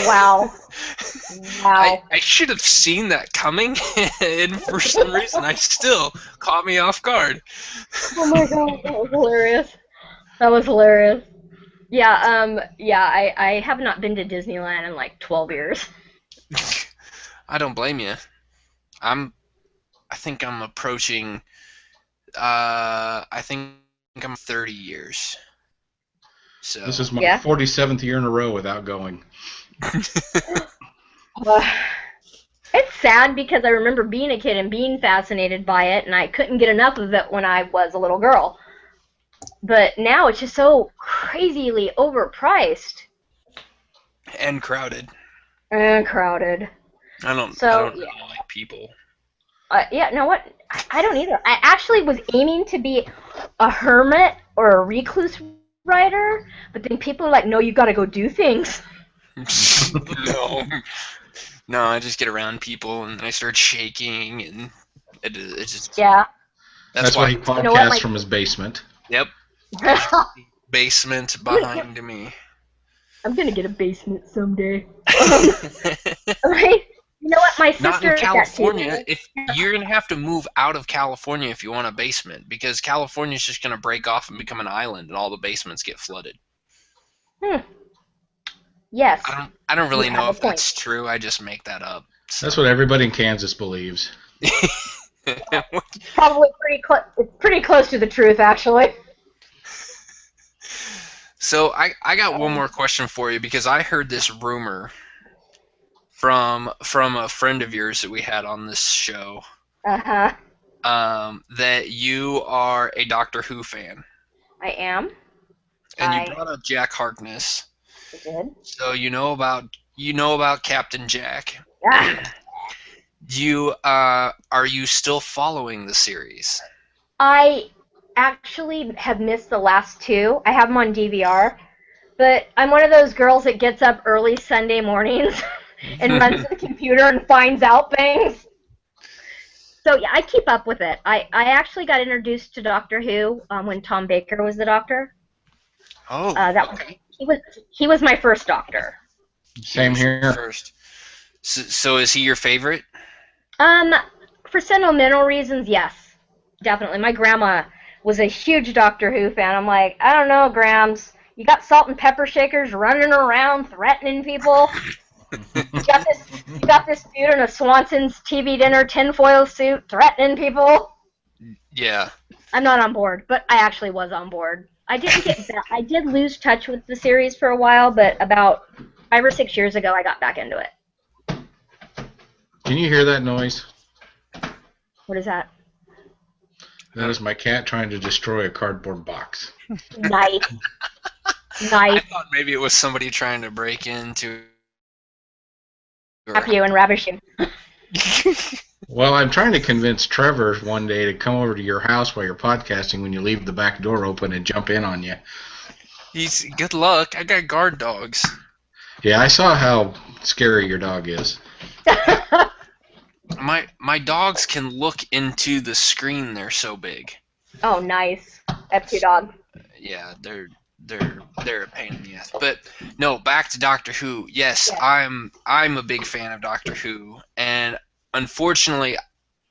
Wow. I should have seen that coming, and for some reason, I still caught me off guard. Oh my God, that was hilarious. Yeah, I have not been to Disneyland in like 12 years. I don't blame you. I think I'm approaching. I think I'm 30 years. So this is my 47th year in a row without going. It's sad because I remember being a kid and being fascinated by it, and I couldn't get enough of it when I was a little girl. But now it's just so crazily overpriced. And crowded. I don't really like people. No, what? I don't either. I actually was aiming to be a hermit or a recluse writer, but then people are like, "No, you gotta go do things." No, I just get around people and then I start shaking and it just... Yeah. That's why he podcasts from his basement. Yep. Basement behind me. I'm gonna get a basement someday. Right? You know what? My sister... Not in California. If you're gonna have to move out of California if you want a basement, because California's just gonna break off and become an island and all the basements get flooded. Yes. I don't really know if that's true. I just make that up. So. That's what everybody in Kansas believes. Probably pretty close to the truth, actually. So I got one more question for you because I heard this rumor from a friend of yours that we had on this show. That you are a Doctor Who fan. I am. And you brought up Jack Harkness. I did. So you know about Captain Jack. Are you still following the series? I actually have missed the last 2. I have them on DVR, but I'm one of those girls that gets up early Sunday mornings and runs to the computer and finds out things. So yeah, I keep up with it. I actually got introduced to Doctor Who when Tom Baker was the Doctor. Oh, okay. He was my first Doctor. Same here. First. So is he your favorite? For sentimental reasons, yes, definitely. My grandma was a huge Doctor Who fan. I'm like, I don't know, Grams. You got salt and pepper shakers running around threatening people. You got this dude in a Swanson's TV dinner tinfoil suit threatening people. Yeah. I'm not on board, but I actually was on board. I did lose touch with the series for a while, but about 5 or 6 years ago, I got back into it. Can you hear that noise? What is that? That is my cat trying to destroy a cardboard box. Nice. I thought maybe it was somebody trying to break into Trap you and ravish you. Well, I'm trying to convince Trevor one day to come over to your house while you're podcasting when you leave the back door open and jump in on you. He's good luck. I got guard dogs. Yeah, I saw how scary your dog is. My dogs can look into the screen. They're so big. Oh, nice. F2 dog. Yeah, they're a pain in the ass. But no, back to Doctor Who. Yes, Yeah. I'm a big fan of Doctor Who, and unfortunately,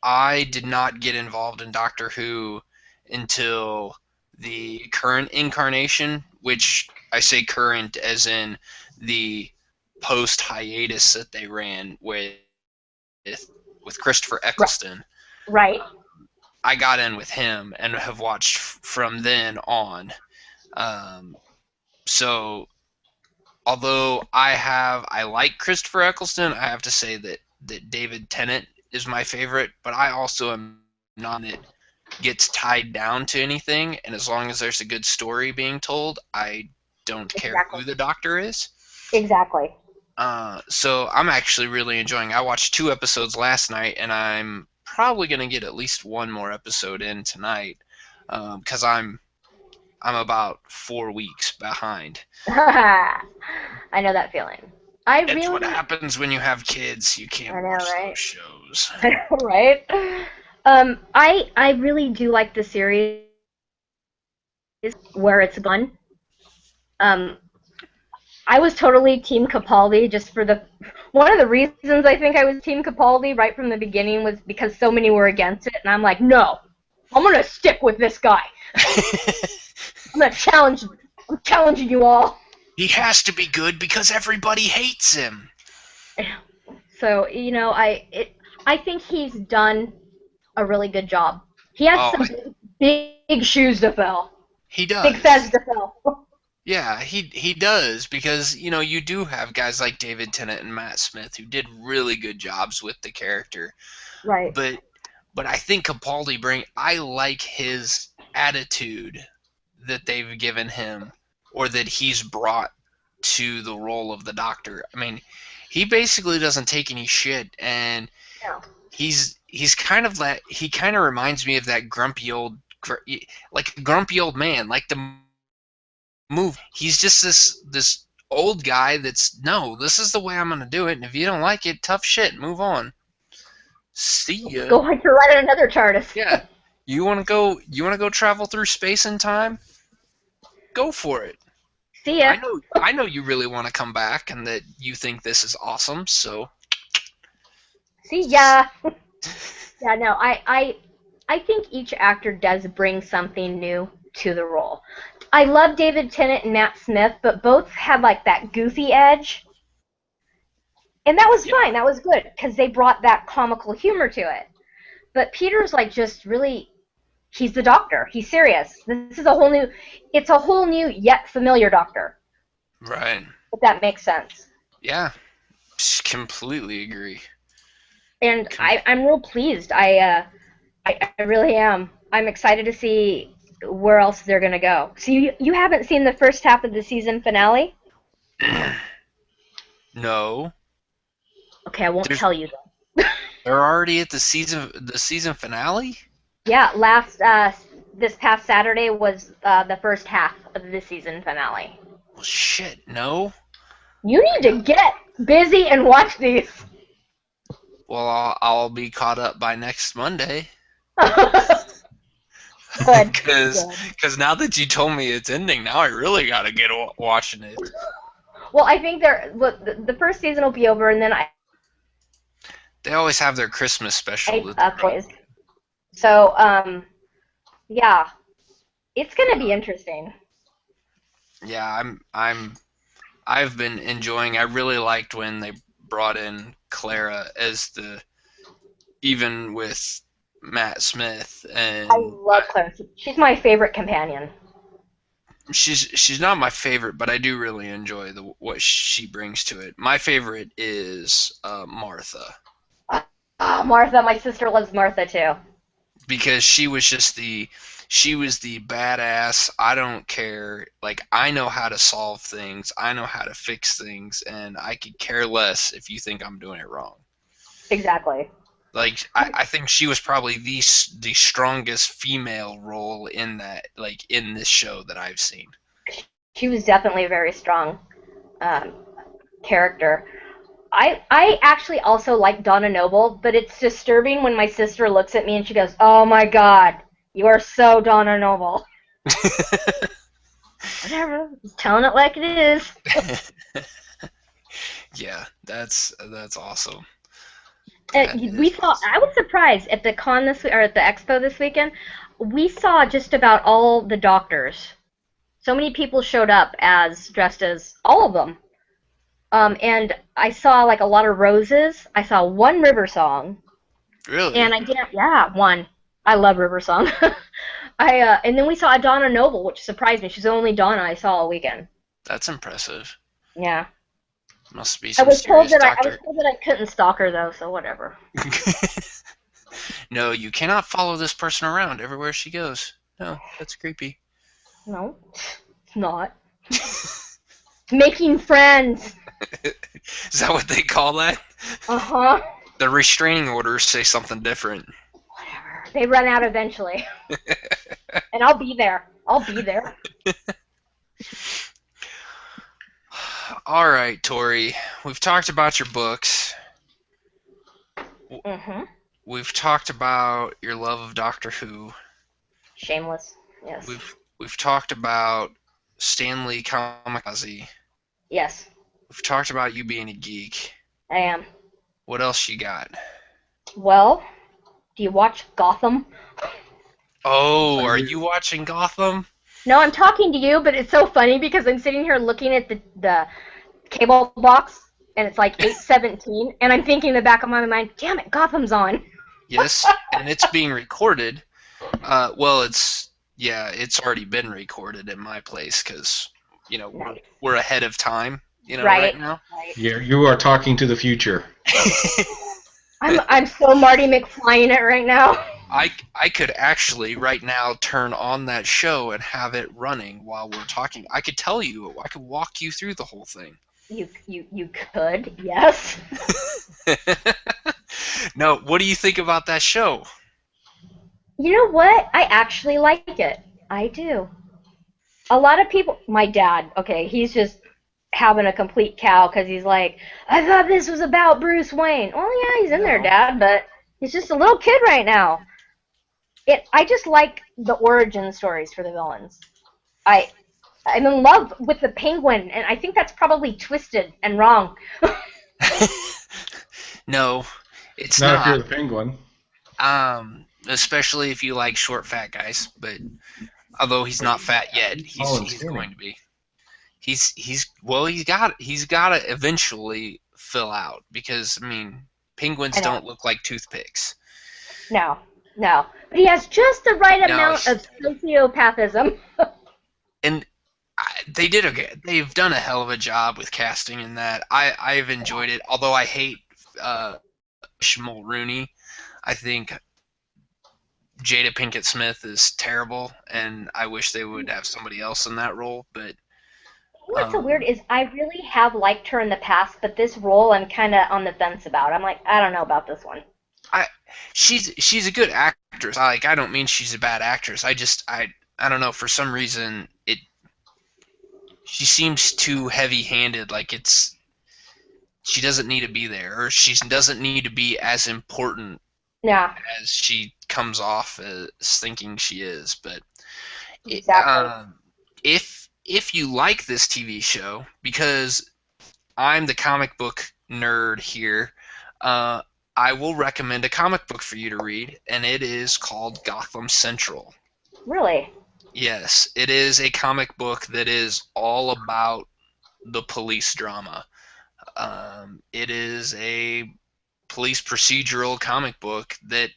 I did not get involved in Doctor Who until the current incarnation, which I say current as in the post hiatus that they ran with Christopher Eccleston. Right. I got in with him and have watched from then on. So although I like Christopher Eccleston, I have to say that David Tennant is my favorite, but I also am not that gets tied down to anything, and as long as there's a good story being told, I don't care who the Doctor is. Exactly. So I'm actually really enjoying. I watched 2 episodes last night, and I'm probably gonna get at least one more episode in tonight, because I'm about 4 weeks behind. I know that feeling. That's what happens when you have kids. You can't watch those shows. Right? I really do like the series where it's gone. I was totally Team Capaldi just for one of the reasons I think I was Team Capaldi right from the beginning was because so many were against it, and I'm like, no, I'm gonna stick with this guy. I'm challenging you all. He has to be good because everybody hates him. So, I think he's done a really good job. He has some big shoes to fill. He does. Big fez to fill. Yeah, he does, because you do have guys like David Tennant and Matt Smith who did really good jobs with the character. Right. But I think Capaldi I like his attitude that they've given him, or that he's brought to the role of the Doctor. I mean, he basically doesn't take any shit, and he's kind of he kind of reminds me of that grumpy old man, like the move. He's just this old guy that's, no, this is the way I'm gonna do it, and if you don't like it, tough shit, move on. See ya. Go on to write another TARDIS. Yeah. You wanna go travel through space and time? Go for it. See ya. I know you really want to come back and that you think this is awesome, so see ya. Yeah, no, I think each actor does bring something new to the role. I love David Tennant and Matt Smith, but both had like that goofy edge. And that was fine, that was good, because they brought that comical humor to it. But Peter's like just really, he's the Doctor. He's serious. This is a whole new yet familiar Doctor. Right. If that makes sense. Yeah, completely agree. And I'm real pleased. I really am. I'm excited to see where else they're gonna go. So you haven't seen the first half of the season finale? No. Okay, I won't tell you then. They're already at the season finale? Yeah, this past Saturday was the first half of the season finale. Well, shit, no. You need to get busy and watch these. Well, I'll be caught up by next Monday. Because now that you told me it's ending, now I really gotta get watching it. Well, I think the first season will be over, and then they always have their Christmas special. So, yeah, it's gonna be interesting. Yeah, I've been enjoying. I really liked when they brought in Clara as even with Matt Smith, and I love Clara. She's my favorite companion. She's not my favorite, but I do really enjoy what she brings to it. My favorite is Martha. Martha, my sister loves Martha too. because she was the badass. I don't care. Like, I know how to solve things. I know how to fix things, and I could care less if you think I'm doing it wrong. Exactly. Like, I think she was probably the strongest female role in that, like, in this show that I've seen. She was definitely a very strong character. I actually also like Donna Noble, but it's disturbing when my sister looks at me and she goes, "Oh my God, you are so Donna Noble." Whatever, just telling it like it is. Yeah, that's awesome. We saw. Awesome. I was surprised at the con this or at the expo this weekend. We saw just about all the doctors. So many people showed up as dressed as all of them. And I saw like a lot of roses. I saw one River Song. Really? And I didn't. Yeah, one. I love River Song. And then we saw a Donna Noble, which surprised me. She's the only Donna I saw all weekend. That's impressive. Yeah. Must be some serious doctor. I was told that I couldn't stalk her though, so whatever. No, you cannot follow this person around everywhere she goes. No, that's creepy. No, it's not. Making friends. Is that what they call that? Uh-huh. The restraining orders say something different. Whatever. They run out eventually. And I'll be there. I'll be there. All right, Torie. We've talked about your books. Mm-hmm. We've talked about your love of Doctor Who. Shameless. Yes. We've talked about Stanley Kamikaze. Yes. We've talked about you being a geek. I am. What else you got? Well, do you watch Gotham? Oh, are you watching Gotham? No, I'm talking to you, but it's so funny because I'm sitting here looking at the cable box, and it's like 8:17, and I'm thinking in the back of my mind, damn it, Gotham's on. Yes, and it's being recorded. Well, it's already been recorded in my place because, we're ahead of time, right now. Right. You are talking to the future. I'm so Marty McFlying it right now. I could actually right now turn on that show and have it running while we're talking. I could tell you. I could walk you through the whole thing. You could, yes. No, what do you think about that show? You know what? I actually like it. I do. A lot of people, my dad, okay, he's just having a complete cow because he's like, I thought this was about Bruce Wayne. Oh yeah, he's in there, Dad, but he's just a little kid right now. I just like the origin stories for the villains. I'm in love with the Penguin, and I think that's probably twisted and wrong. No, it's not. Not if you're the Penguin. Especially if you like short, fat guys. But although he's not fat yet, he's going to be. He's got to eventually fill out because penguins don't look like toothpicks. No, but he has just the right amount of sociopathism. And they did okay. They've done a hell of a job with casting in that. I've enjoyed it, although I hate Mulrooney. I think Jada Pinkett Smith is terrible, and I wish they would have somebody else in that role. But what's so weird is I really have liked her in the past, but this role I'm kind of on the fence about. I'm like, I don't know about this one. She's a good actress. I don't mean she's a bad actress. I don't know, for some reason she seems too heavy-handed. Like she doesn't need to be there, or she doesn't need to be as important as she comes off as thinking she is. But exactly. If you like this TV show, because I'm the comic book nerd here, I will recommend a comic book for you to read, and it is called Gotham Central. Really? Yes, it is a comic book that is all about the police drama. It is a police procedural comic book that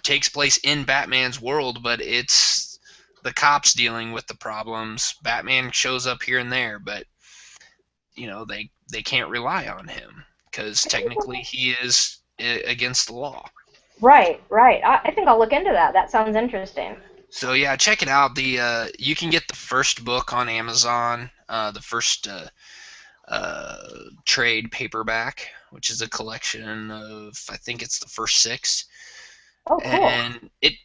takes place in Batman's world, but it's the cops dealing with the problems. Batman shows up here and there, but they can't rely on him because technically he is against the law. Right. I think I'll look into that. That sounds interesting. So yeah, check it out. You can get the first book on Amazon, the first trade paperback, which is a collection of, I think it's the first 6, Oh, cool. and it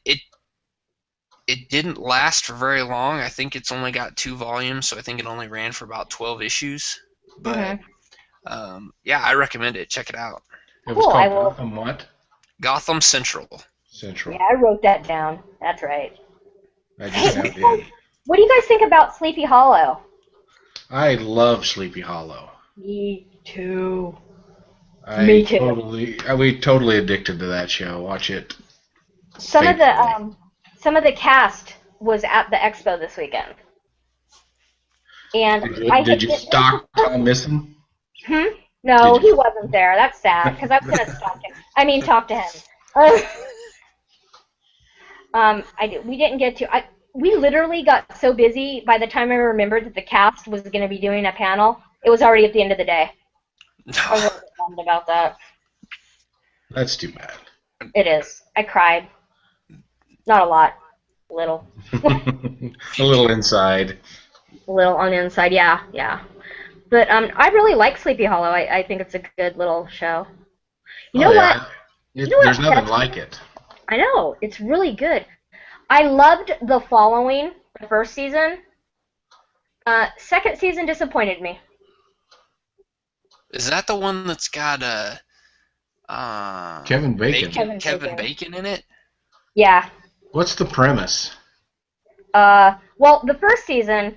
didn't last for very long. I think it's only got 2 volumes, so I think it only ran for about 12 issues. But yeah, I recommend it. Check it out. It was Cool. I called will. Gotham what? Gotham Central. Central. Yeah, I wrote that down. That's right. I Hey, just now did. what do you guys think about Sleepy Hollow? I love Sleepy Hollow. Me too. We totally addicted to that show. Watch it Some of faithfully. the cast was at the expo this weekend, and Did you stalk Tom Missing? No, he wasn't there. That's sad because I was gonna stalk him. I mean, talk to him. We didn't get to. We literally got so busy by the time I remembered that the cast was going to be doing a panel. It was already at the end of the day. I was really bummed about that. That's too bad. It is. I cried. Not a lot. A little. A little inside. A little on the inside. Yeah. But I really like Sleepy Hollow. I think it's a good little show. You know what? There's nothing like it. I know. It's really good. I loved The Following, the first season. Second season disappointed me. Is that the one that's got Kevin Bacon. Kevin Bacon in it? Yeah. What's the premise? Well, the first season,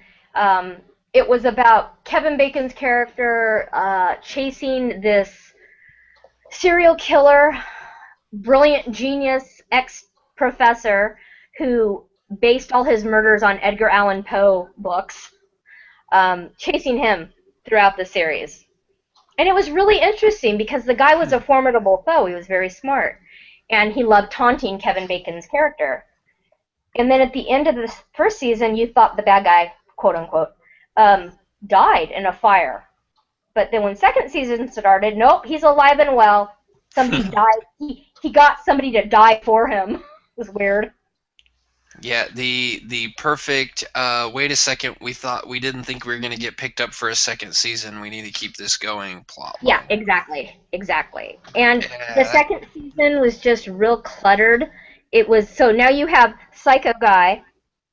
it was about Kevin Bacon's character chasing this serial killer, brilliant genius, ex-professor who based all his murders on Edgar Allan Poe books, chasing him throughout the series. And it was really interesting because the guy was a formidable foe. He was very smart. And he loved taunting Kevin Bacon's character. And then at the end of the first season, you thought the bad guy, quote unquote, died in a fire. But then when second season started, nope, he's alive and well. Somebody died. He got somebody to die for him. It was weird. Yeah, the perfect. Wait a second. We didn't think we were going to get picked up for a second season. We need to keep this going. Plot. Yeah, exactly. And the second season was just real cluttered. It was so now you have Psycho Guy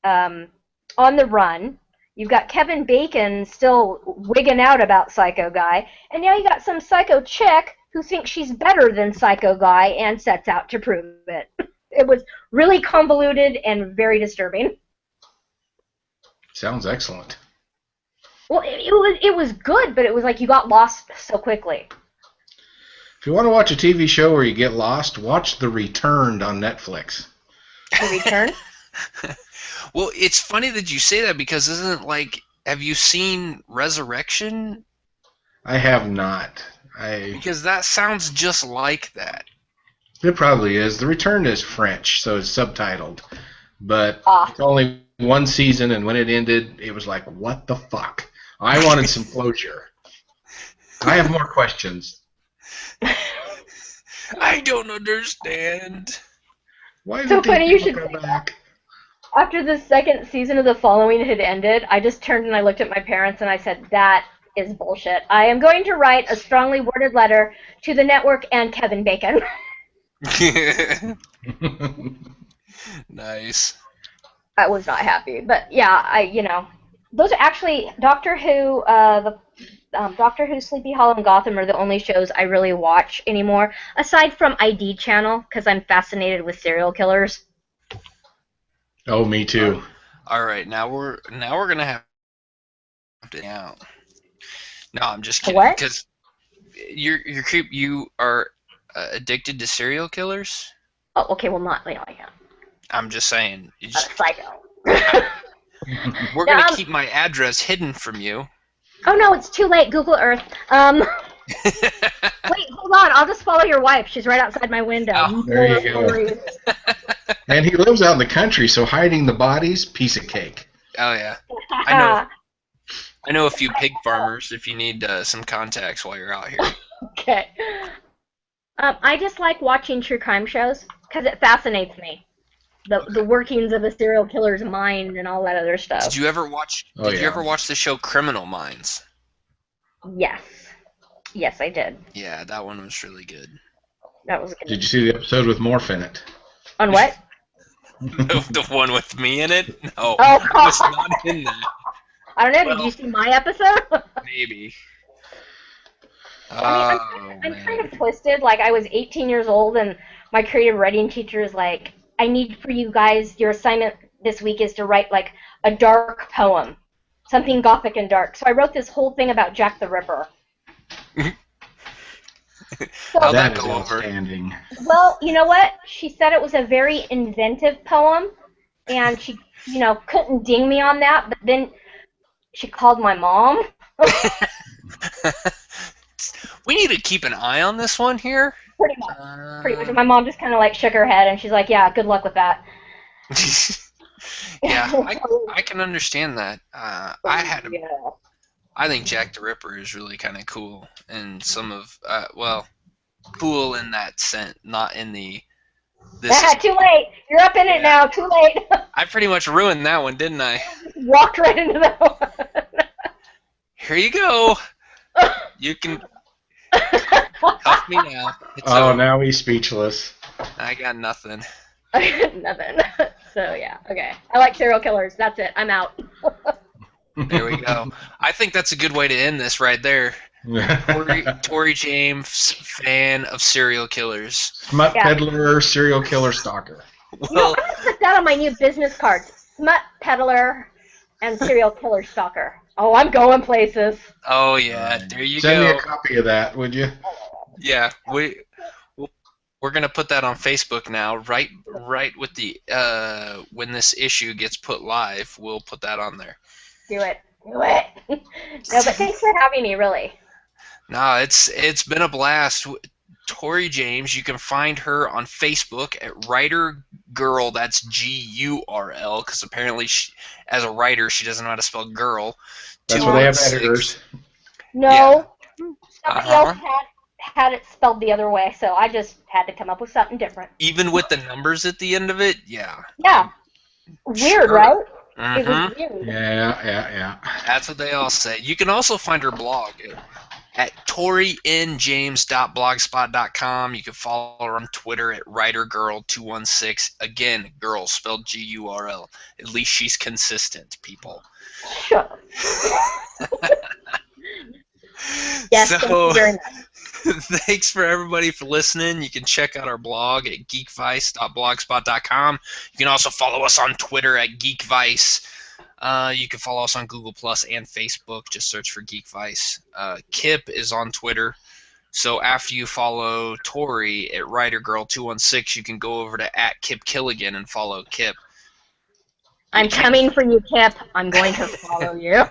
on the run. You've got Kevin Bacon still wigging out about Psycho Guy, and now you got some psycho chick who thinks she's better than Psycho Guy and sets out to prove it. It was really convoluted and very disturbing. Sounds excellent. Well, it was good, but it was like you got lost so quickly. If you want to watch a TV show where you get lost, watch The Returned on Netflix. The Return? Well, it's funny that you say that because isn't it like, have you seen Resurrection? I have not. Because that sounds just like that. It probably is. The Return is French, so it's subtitled. But it's only one season, and when it ended, it was like, what the fuck? I wanted some closure. I have more questions. I don't understand. Why so did funny you should come say back? That. After the second season of The Following had ended, I just turned and I looked at my parents and I said, that is bullshit. I am going to write a strongly worded letter to the network and Kevin Bacon. Nice. I was not happy, but yeah, those are actually Doctor Who, Doctor Who, Sleepy Hollow, and Gotham are the only shows I really watch anymore, aside from ID Channel, because I'm fascinated with serial killers. Oh, me too. All right, now we're gonna have to out. No, I'm just kidding. What? Because you are addicted to serial killers. Oh, okay. Well, not yeah. I'm just saying. Psycho. We're gonna keep my address hidden from you. Oh no, it's too late. Google Earth. Wait, hold on. I'll just follow your wife. She's right outside my window. Oh, there you go. And he lives out in the country, so hiding the bodies, piece of cake. Oh yeah, I know a few pig farmers. If you need some contacts while you're out here. Okay. I just like watching true crime shows because it fascinates me. The workings of a serial killer's mind and all that other stuff. Did you ever watch? Oh, Did you yeah. ever watch the show Criminal Minds? Yes. Yes, I did. Yeah, that one was really good. That was good. Did you see the episode with Morph in it? On what? The one with me in it? No, Oh, I was not in that. I don't know. Well, did you see my episode? Maybe. I mean, I'm kind of twisted. Like, I was 18 years old, and my creative writing teacher is like, I need for you guys, your assignment this week is to write, like, a dark poem. Something gothic and dark. So I wrote this whole thing about Jack the Ripper. How'd That that is go over? outstanding. Well, you know what? She said it was a very inventive poem, and she, couldn't ding me on that, but then she called my mom. We need to keep an eye on this one here. Pretty much. Pretty much. And my mom just kind of, like, shook her head, and she's like, yeah, good luck with that. Yeah, I can understand that. I think Jack the Ripper is really kind of cool, and cool in that sense, not in the. Too late. You're up in it now. Too late. I pretty much ruined that one, didn't I? Walked right into that one. Here you go. You can help me now. Now he's speechless. I got nothing. Nothing. So yeah, okay. I like serial killers. That's it. I'm out. There we go. I think that's a good way to end this right there. Torie James, fan of serial killers. Smut peddler, serial killer, stalker. Well, I'm gonna put that on my new business cards. Smut peddler and serial killer stalker. Oh, I'm going places. Oh yeah, there you Send go. me a copy of that, would you? Yeah, we're gonna put that on Facebook now. Right with the when this issue gets put live, we'll put that on there. Do it. No, but thanks for having me. Really. No, it's been a blast. Torie James, you can find her on Facebook at Writer Girl. That's GURL, because apparently as a writer she doesn't know how to spell girl. That's why they have editors. No, somebody else had it spelled the other way, so I just had to come up with something different. Even with the numbers at the end of it, yeah. Yeah. Weird, Sure. right? Mm-hmm. It was weird. Yeah. That's what they all say. You can also find her blog at torienjames.blogspot.com. You can follow her on Twitter at writergirl216. Again, girl spelled GURL. At least she's consistent, people. Sure. Yes, thank you very much. Thanks for everybody for listening. You can check out our blog at geekvice.blogspot.com. You can also follow us on Twitter at geekvice. You can follow us on Google Plus and Facebook. Just search for Geek Vice. Kip is on Twitter. So after you follow Torie at WriterGirl216, you can go over to @KipKilligan and follow Kip. I'm coming for you, Kip. I'm going to follow you.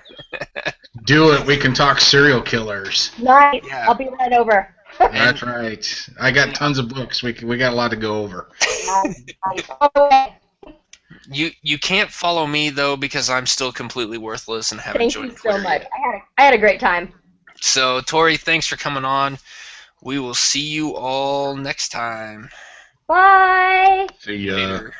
Do it. We can talk serial killers. Nice. Yeah. I'll be right over. That's right. I got tons of books. We got a lot to go over. You can't follow me though because I'm still completely worthless and haven't joined Thank you so Twitter much. yet. I had a great time. So Torie, thanks for coming on. We will see you all next time. Bye. See ya. Later.